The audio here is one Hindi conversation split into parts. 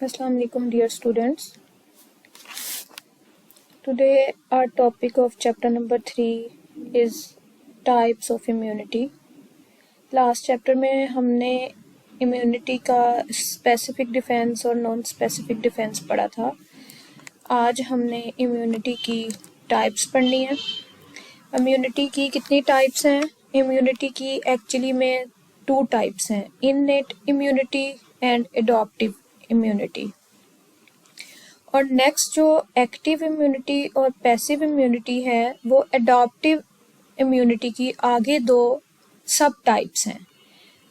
Assalamu alaikum dear students. Today our topic of chapter number 3 is types of immunity. Last chapter में हमने immunity का specific defense और non specific defense पढ़ा था. आज हमने immunity की types पढ़नी है. immunity की कितनी types हैं? immunity की actually में 2 types हैं, innate immunity and adaptive immunity. और नेक्स्ट जो एक्टिव इम्यूनिटी और पैसिव इम्यूनिटी है वो एडॉप्टिव इम्यूनिटी की आगे 2 सब टाइप्स हैं.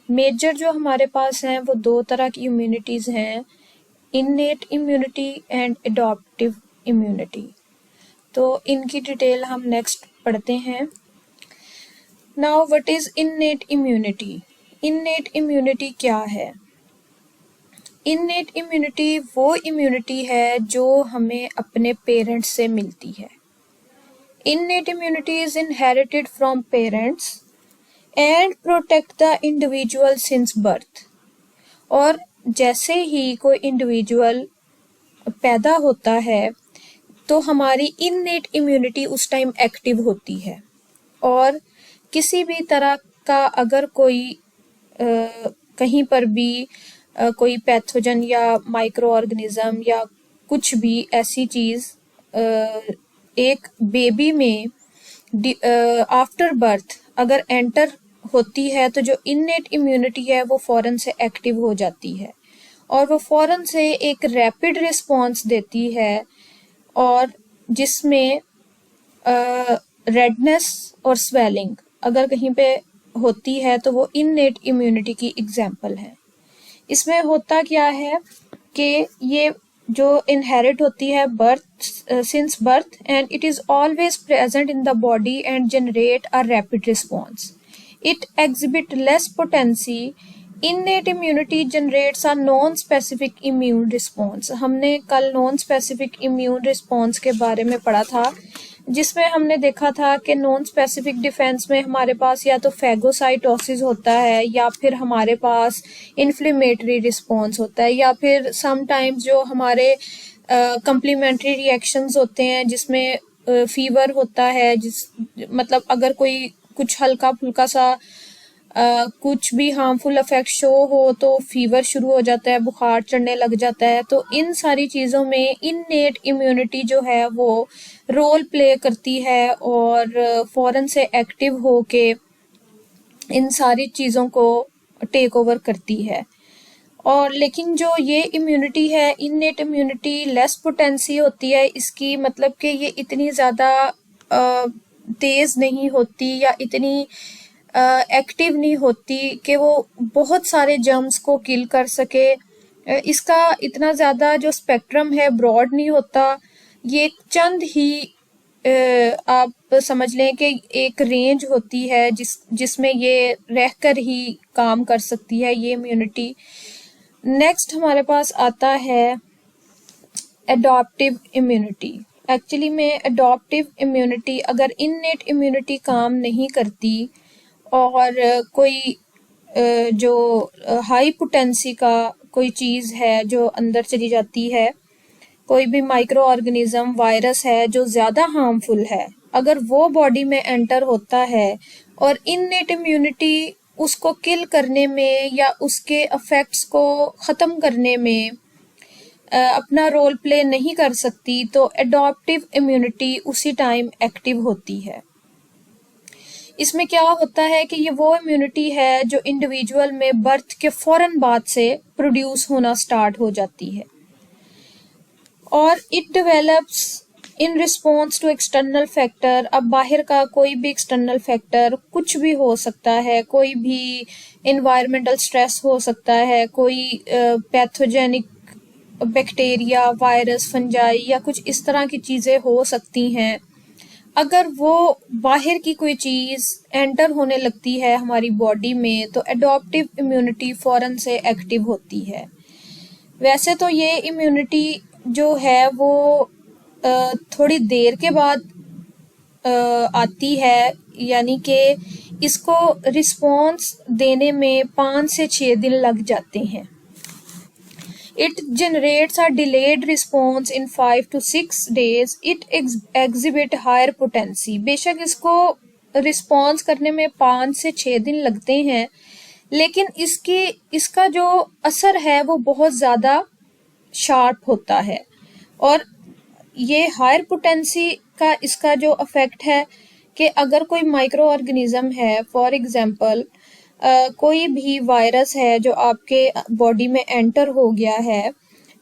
मेजर जो हमारे पास हैं वो 2 तरह की इम्यूनिटीज़ हैं, innate immunity and adaptive immunity. तो इनकी डिटेल हम नेक्स्ट पढ़ते हैं. Now what is innate immunity? Innate immunity क्या है? इननेट इम्यूनिटी वो इम्यूनिटी है जो हमें अपने पेरेंट्स से मिलती है. Innate immunity is inherited from parents and protect the individual since birth. और जैसे ही कोई इंडिविजुअल पैदा होता है तो हमारी इननेट इम्यूनिटी उस टाइम एक्टिव होती है, और किसी भी तरह का अगर कोई कहीं पर भी कोई पैथोजन या माइक्रो ऑर्गेनिज्म या कुछ भी ऐसी चीज़ एक बेबी में आफ्टर बर्थ अगर एंटर होती है तो जो इननेट इम्यूनिटी है वो फ़ौरन से एक्टिव हो जाती है, और वो फ़ौरन से एक रैपिड रिस्पॉन्स देती है, और जिसमें रेडनेस और स्वेलिंग अगर कहीं पे होती है तो वो इननेट इम्यूनिटी की एग्जाम्पल है. इसमें होता क्या है कि ये जो इनहेरिट होती है since birth and it is always present in the body and generate a rapid response. It exhibit less potency. Innate immunity generates a non specific immune response. हमने कल नॉन स्पेसिफिक इम्यून रिस्पॉन्स के बारे में पढ़ा था, जिसमें हमने देखा था कि नॉन स्पेसिफिक डिफेंस में हमारे पास या तो फैगोसाइटोसिस होता है, या फिर हमारे पास इन्फ्लेमेटरी रिस्पॉन्स होता है, या फिर समटाइम्स जो हमारे कम्प्लीमेंट्री रिएक्शंस होते हैं जिसमें फीवर होता है, मतलब अगर कोई कुछ हल्का फुल्का सा कुछ भी हार्मफुल इफेक्ट शो हो तो फीवर शुरू हो जाता है, बुखार चढ़ने लग जाता है. तो इन सारी चीज़ों में इननेट इम्यूनिटी जो है वो रोल प्ले करती है और फ़ौरन से एक्टिव हो के इन सारी चीज़ों को टेक ओवर करती है. और लेकिन जो ये इम्यूनिटी है, इननेट इम्यूनिटी लेस पोटेंसी होती है इसकी, मतलब कि ये इतनी ज़्यादा तेज़ नहीं होती या इतनी एक्टिव नहीं होती कि वो बहुत सारे जर्म्स को किल कर सके. इसका इतना ज़्यादा जो स्पेक्ट्रम है ब्रॉड नहीं होता. ये चंद ही आप समझ लें कि एक रेंज होती है जिसमें ये रहकर ही काम कर सकती है ये इम्यूनिटी. नेक्स्ट हमारे पास आता है एडॉप्टिव इम्यूनिटी. एक्चुअली में एडॉप्टिव इम्यूनिटी अगर इननेट इम्यूनिटी काम नहीं करती और कोई जो हाई पोटेंसी का कोई चीज़ है जो अंदर चली जाती है, कोई भी माइक्रो ऑर्गेनिज्म वायरस है जो ज़्यादा हार्मफुल है, अगर वो बॉडी में एंटर होता है और इननेट इम्यूनिटी उसको किल करने में या उसके इफेक्ट्स को ख़त्म करने में अपना रोल प्ले नहीं कर सकती, तो एडॉप्टिव इम्यूनिटी उसी टाइम एक्टिव होती है. इसमें क्या होता है कि ये वो इम्यूनिटी है जो इंडिविजुअल में बर्थ के फौरन बाद से प्रोड्यूस होना स्टार्ट हो जाती है, और it develops in response to external factor. अब बाहर का कोई भी एक्सटर्नल फैक्टर कुछ भी हो सकता है, कोई भी इन्वायरमेंटल स्ट्रेस हो सकता है, कोई पैथोजेनिक बैक्टीरिया, वायरस, फंजाई या कुछ इस तरह की चीज़ें हो सकती हैं. अगर वो बाहर की कोई चीज़ एंटर होने लगती है हमारी बॉडी में तो एडॉप्टिव इम्यूनिटी फ़ौरन से एक्टिव होती है. वैसे तो ये इम्यूनिटी जो है वो थोड़ी देर के बाद आती है, यानी कि इसको रिस्पॉन्स देने में 5 से 6 दिन लग जाते हैं. It generates a delayed response in 5 to 6 days. It exhibit higher potency. बेशक इसको रिस्पॉन्स करने में 5 से 6 दिन लगते हैं, लेकिन इसका जो असर है वो बहुत ज़्यादा शार्प होता है। और ये हायर पोटेंसी का इसका जो इफेक्ट है कि अगर कोई माइक्रो ऑर्गेनिज्म है, फॉर एग्जांपल कोई भी वायरस है जो आपके बॉडी में एंटर हो गया है,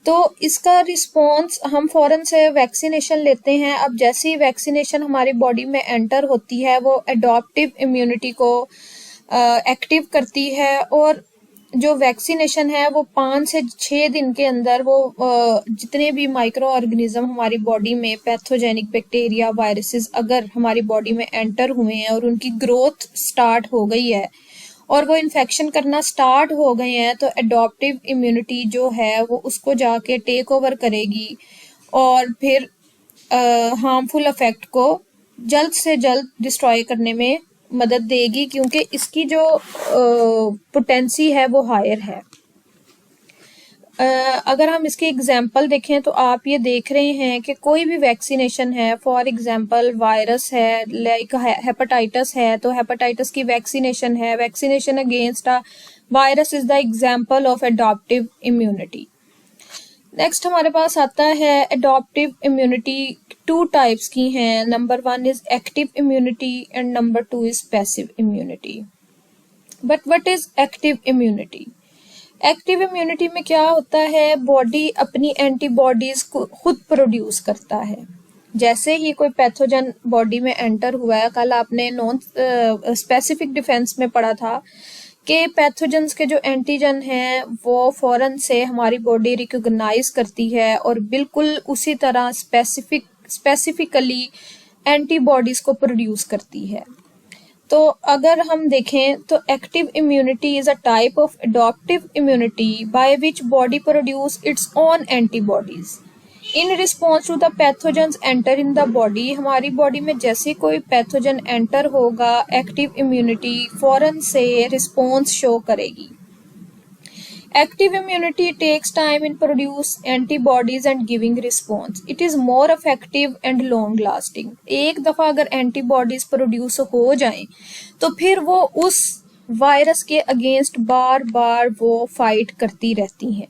तो इसका रिस्पॉन्स हम फौरन से वैक्सीनेशन लेते हैं। अब जैसे ही वैक्सीनेशन हमारी बॉडी में एंटर होती है, वो एडॉप्टिव इम्यूनिटी को एक्टिव करती है, और जो वैक्सीनेशन है वो 5 से 6 दिन के अंदर वो जितने भी माइक्रो ऑर्गेनिज्म हमारी बॉडी में पैथोजेनिक बैक्टीरिया, वायरसेस अगर हमारी बॉडी में एंटर हुए हैं और उनकी ग्रोथ स्टार्ट हो गई है और वो इन्फेक्शन करना स्टार्ट हो गए हैं, तो एडॉप्टिव इम्यूनिटी जो है वो उसको जाके टेक ओवर करेगी और फिर हार्मफुल इफेक्ट को जल्द से जल्द डिस्ट्रॉय करने में मदद देगी, क्योंकि इसकी जो पोटेंसी है वो हायर है। अगर हम इसके एग्जाम्पल देखें तो आप ये देख रहे हैं कि कोई भी वैक्सीनेशन है, फॉर एग्जाम्पल वायरस है, लाइक हेपेटाइटिस है, तो हेपेटाइटिस की वैक्सीनेशन है। Vaccination against a virus is the example of adaptive immunity. Next हमारे पास आता है एडॉप्टिव इम्यूनिटी। 2 टाइप्स की हैं। Number 1 is active immunity and number 2 is passive immunity. But what is active immunity? Active immunity में क्या होता है, बॉडी अपनी एंटीबॉडीज को खुद प्रोड्यूस करता है। जैसे ही कोई पैथोजन बॉडी में एंटर हुआ है, कल आपने नॉन स्पेसिफिक डिफेंस में पढ़ा था कि पैथोजेंस के जो एंटीजन हैं वो फौरन से हमारी बॉडी रिकॉग्नाइज करती है और बिल्कुल उसी तरह स्पेसिफिकली एंटीबॉडीज को प्रोड्यूस करती है। तो अगर हम देखें तो active immunity is a type of adaptive immunity by which body produce its own antibodies in response to the pathogens enter in the body. हमारी बॉडी में जैसे कोई पैथोजन एंटर होगा, एक्टिव इम्यूनिटी फौरन से रिस्पॉन्स शो करेगी। Active immunity takes time in produce antibodies and giving response. It is more effective and long lasting. एक दफा अगर एंटीबॉडीज प्रोड्यूस हो जाएं तो फिर वो उस वायरस के अगेंस्ट बार बार वो फाइट करती रहती हैं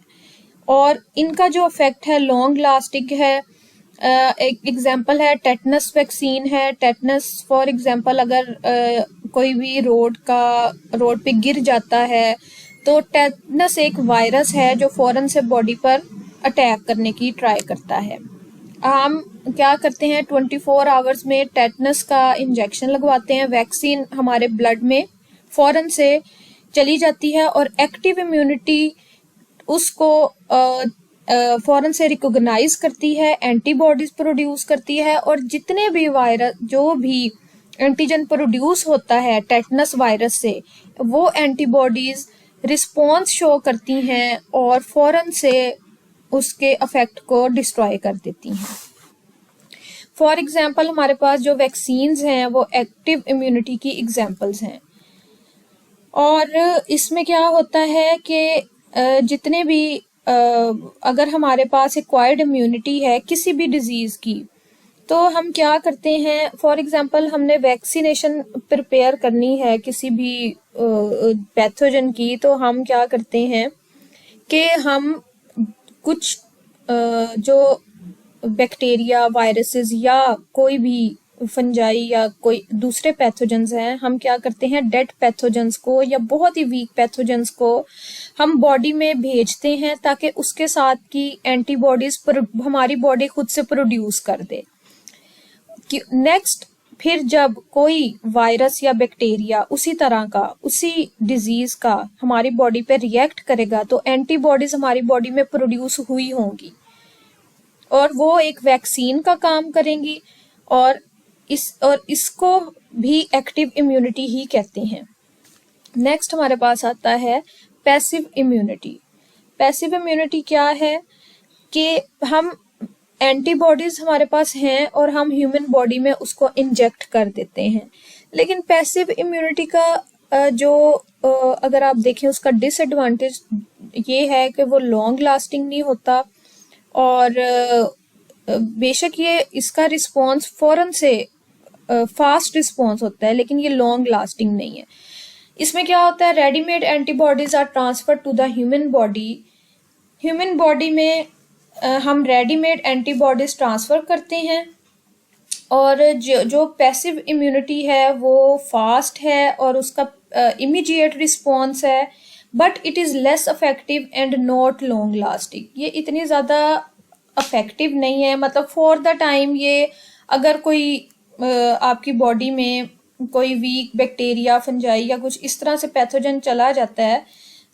और इनका जो इफेक्ट है लॉन्ग लास्टिंग है। एक एग्जांपल है टेटनस वैक्सीन है। टेटनस फॉर एग्जांपल अगर कोई भी रोड पे गिर जाता है तो टेटनस एक वायरस है जो फौरन से बॉडी पर अटैक करने की ट्राई करता है। हम क्या करते हैं, 24 आवर्स में टेटनस का इंजेक्शन लगवाते हैं। वैक्सीन हमारे ब्लड में फौरन से चली जाती है और एक्टिव इम्यूनिटी उसको फौरन से रिकॉग्नाइज करती है, एंटीबॉडीज प्रोड्यूस करती है और जितने भी वायरस जो भी एंटीजन प्रोड्यूस होता है टेटनस वायरस से, वो एंटीबॉडीज रिस्पॉन्स शो करती हैं और फौरन से उसके इफेक्ट को डिस्ट्रॉय कर देती हैं। फॉर एग्जांपल हमारे पास जो वैक्सीन्स हैं वो एक्टिव इम्यूनिटी की एग्जांपल्स हैं और इसमें क्या होता है कि जितने भी अगर हमारे पास एक्वायर्ड इम्यूनिटी है किसी भी डिजीज की, तो हम क्या करते हैं, फॉर एग्जांपल हमने वैक्सीनेशन प्रिपेयर करनी है किसी भी पैथोजन की, तो हम क्या करते हैं कि हम कुछ जो बैक्टीरिया, वायरसेस या कोई भी फंजाई या कोई दूसरे पैथोजेंस हैं, हम क्या करते हैं डेड पैथोजेंस को या बहुत ही वीक पैथोजेंस को हम बॉडी में भेजते हैं ताकि उसके साथ की एंटीबॉडीज हमारी बॉडी खुद से प्रोड्यूस कर दे। नेक्स्ट फिर जब कोई वायरस या बैक्टीरिया उसी तरह का, उसी डिजीज का हमारी बॉडी पे रिएक्ट करेगा तो एंटीबॉडीज हमारी बॉडी में प्रोड्यूस हुई होंगी और वो एक वैक्सीन का काम करेंगी और इसको भी एक्टिव इम्यूनिटी ही कहते हैं। नेक्स्ट हमारे पास आता है पैसिव इम्यूनिटी। पैसिव इम्यूनिटी क्या है कि हम एंटीबॉडीज हमारे पास हैं और हम ह्यूमन बॉडी में उसको इंजेक्ट कर देते हैं, लेकिन पैसिव इम्यूनिटी का अगर आप देखें उसका डिसएडवांटेज ये है कि वो लॉन्ग लास्टिंग नहीं होता, और बेशक ये इसका रिस्पॉन्स फौरन से फास्ट रिस्पॉन्स होता है, लेकिन ये लॉन्ग लास्टिंग नहीं है। इसमें क्या होता है, readymade antibodies are transfer to the human body. Human body में हम रेडीमेड एंटीबॉडीज ट्रांसफर करते हैं, और जो पैसिव इम्यूनिटी है वो फास्ट है और उसका इमीडिएट रिस्पॉन्स है, but it is less affective and not long lasting. ये इतनी ज़्यादा अफेक्टिव नहीं है, मतलब फॉर द टाइम ये अगर कोई आपकी बॉडी में कोई वीक बैक्टीरिया, फंजाई या कुछ इस तरह से पैथोजन चला जाता है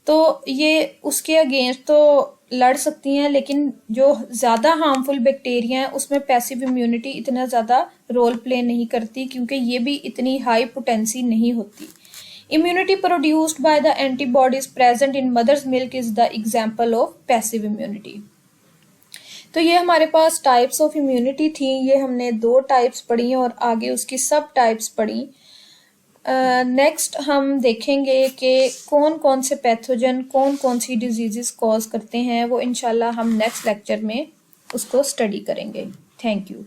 तो ये उसके अगेंस्ट तो लड़ सकती हैं, लेकिन जो ज़्यादा हार्मफुल बैक्टीरिया हैं उसमें पैसिव इम्यूनिटी इतना ज़्यादा रोल प्ले नहीं करती, क्योंकि ये भी इतनी हाई पोटेंसी नहीं होती। Immunity produced by the antibodies present in mother's milk is the example of passive immunity. तो ये हमारे पास टाइप्स ऑफ इम्यूनिटी थी, ये हमने 2 टाइप्स पढ़ी और आगे उसकी सब टाइप्स पढ़ी। नेक्स्ट हम देखेंगे कि कौन कौन से पैथोजन कौन कौन सी डिजीजेस कॉज करते हैं, वो इंशाल्लाह हम नेक्स्ट लेक्चर में उसको स्टडी करेंगे। Thank you.